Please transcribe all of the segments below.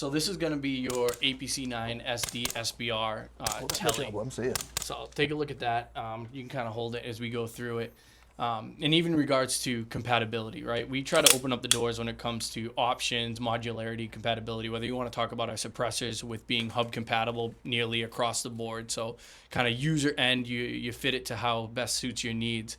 So this is going to be your APC9 SD SBR telly. I'm seeing. So take a look at that. You can kind of hold it as we go through it. And even in regards to compatibility, right? We try to open up the doors when it comes to options, modularity, compatibility, whether you want to talk about our suppressors with being hub compatible nearly across the board. So kind of user end, you fit it to how best suits your needs.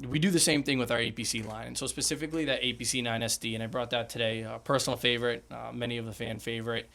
We do the same thing with our APC line. And so specifically that APC9 SD, and I brought that today, personal favorite, many of the fan favorite.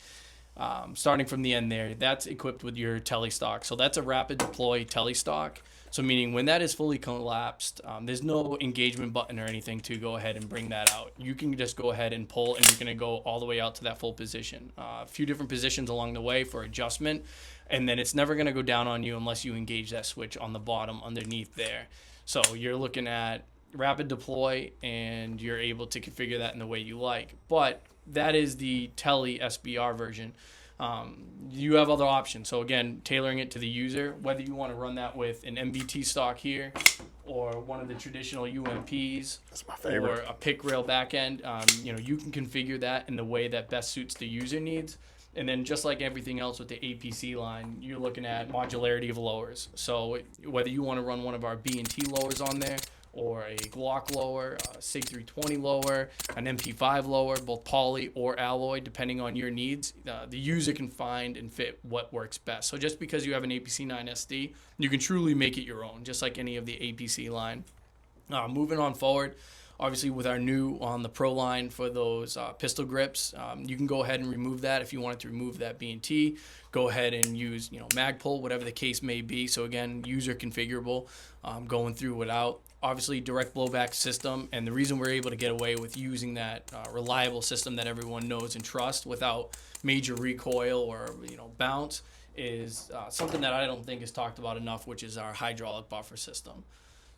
Starting from the end there, that's equipped with your telly stock. So that's a rapid deploy telly stock. So meaning when that is fully collapsed, there's no engagement button or anything to go ahead and bring that out. You can just go ahead and pull, and you're going to go all the way out to that full position. A few different positions along the way for adjustment, and then it's never going to go down on you unless you engage that switch on the bottom underneath there. So you're looking at rapid deploy, and you're able to configure that in the way you like. But that is the Telly SBR version. You have other options. So again, tailoring it to the user, whether you want to run that with an MBT stock here or one of the traditional UMPs. That's my favorite. Or a pick rail backend. You can configure that in the way that best suits the user needs. And then just like everything else with the APC line, you're looking at modularity of lowers. So whether you want to run one of our B&T lowers on there, or a Glock lower, a SIG 320 lower, an MP5 lower, both poly or alloy, depending on your needs, the user can find and fit what works best. So just because you have an APC9 SD, you can truly make it your own, just like any of the APC line. Moving on forward, obviously with our new on the Pro line for those pistol grips, you can go ahead and remove that if you wanted to remove that B&T. Go ahead and use mag pull, whatever the case may be. So again, user configurable, going through without. Obviously direct blowback system, and the reason we're able to get away with using that reliable system that everyone knows and trusts without major recoil or bounce is something that I don't think is talked about enough, which is our hydraulic buffer system.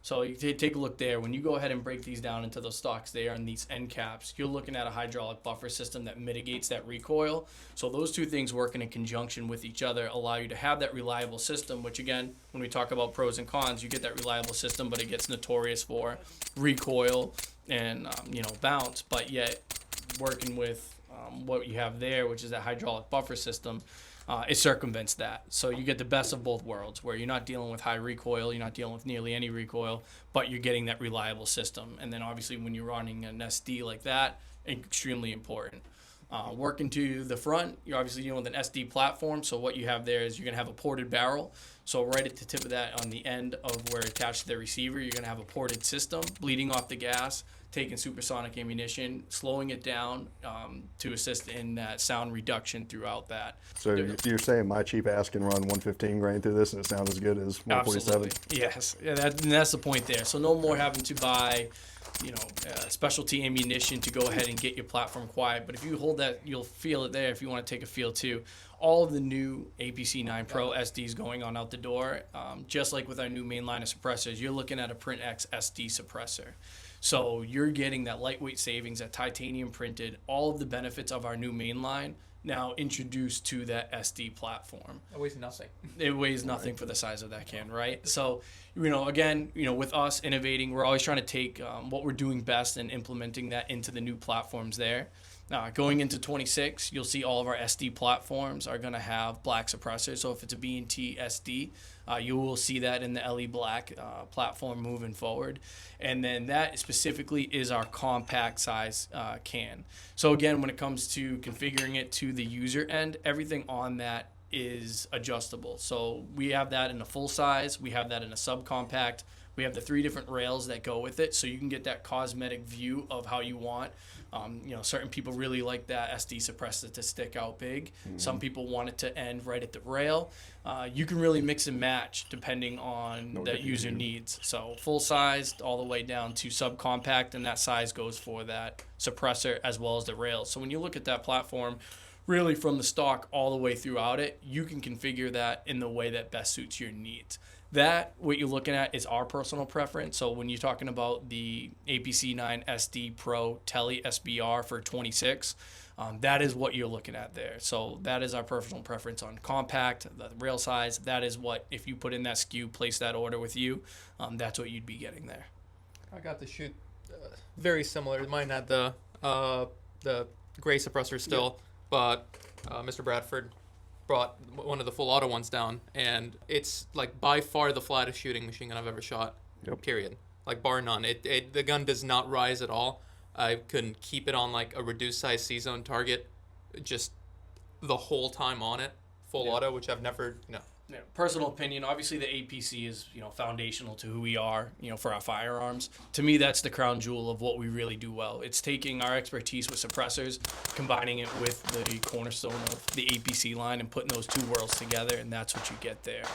So you take a look there. When you go ahead and break these down into those stocks there and these end caps, you're looking at a hydraulic buffer system that mitigates that recoil. So those two things working in conjunction with each other allow you to have that reliable system, which again, when we talk about pros and cons, you get that reliable system, but it gets notorious for recoil and bounce. But yet working with what you have there, which is that hydraulic buffer system, it circumvents that. So you get the best of both worlds, where you're not dealing with high recoil, you're not dealing with nearly any recoil, but you're getting that reliable system. And then obviously when you're running an SD like that, extremely important. Working to the front, you're obviously dealing with an SD platform. So what you have there is you're going to have a ported barrel. So right at the tip of that, on the end of where it's attached to the receiver, you're going to have a ported system, bleeding off the gas, taking supersonic ammunition, slowing it down to assist in that sound reduction throughout that. So you're saying my cheap ass can run 115 grain through this and it sounds as good as 147? Absolutely. Yes. Yeah, that's the point there. So no more having to buy specialty ammunition to go ahead and get your platform quiet. But if you hold that, you'll feel it there if you want to take a feel too. All of the new APC9 Pro SDs going on out the door, just like with our new main line of suppressors, you're looking at a Print X SD suppressor. So you're getting that lightweight savings, that titanium printed, all of the benefits of our new main line now introduced to that SD platform. It weighs nothing. It weighs nothing for the size of that can, right? So, again, with us innovating, we're always trying to take what we're doing best and implementing that into the new platforms there. Going into 26, you'll see all of our SD platforms are going to have black suppressors. So if it's a B&T SD, you will see that in the LE Black platform moving forward. And then that specifically is our compact size can. So again, when it comes to configuring it to the user end, everything on that is adjustable. So we have that in a full size. We have that in a subcompact. We have the 3 different rails that go with it, so you can get that cosmetic view of how you want. Certain people really like that SD suppressor to stick out big. Mm-hmm. Some people want it to end right at the rail. You can really mix and match depending on that user needs. So full size all the way down to subcompact, and that size goes for that suppressor as well as the rails. So when you look at that platform, really from the stock all the way throughout it, you can configure that in the way that best suits your needs. That, what you're looking at, is our personal preference. So when you're talking about the APC9 SD Pro Telly SBR for 26, that is what you're looking at there. So that is our personal preference on compact, the rail size. That is what, if you put in that SKU, place that order with you, that's what you'd be getting there. I got the shoot very similar. Mine had the gray suppressor still. Yep. but Mr. Bradford brought one of the full auto ones down, and it's like by far the flattest shooting machine gun I've ever shot. Yep. Period. Like bar none. The gun does not rise at all. I couldn't keep it on like a reduced size C-zone target, just the whole time on it, full auto, which I've never, Yeah, personal opinion, obviously the APC is, foundational to who we are, for our firearms. To me, that's the crown jewel of what we really do well. It's taking our expertise with suppressors, combining it with the cornerstone of the APC line and putting those two worlds together, and that's what you get there.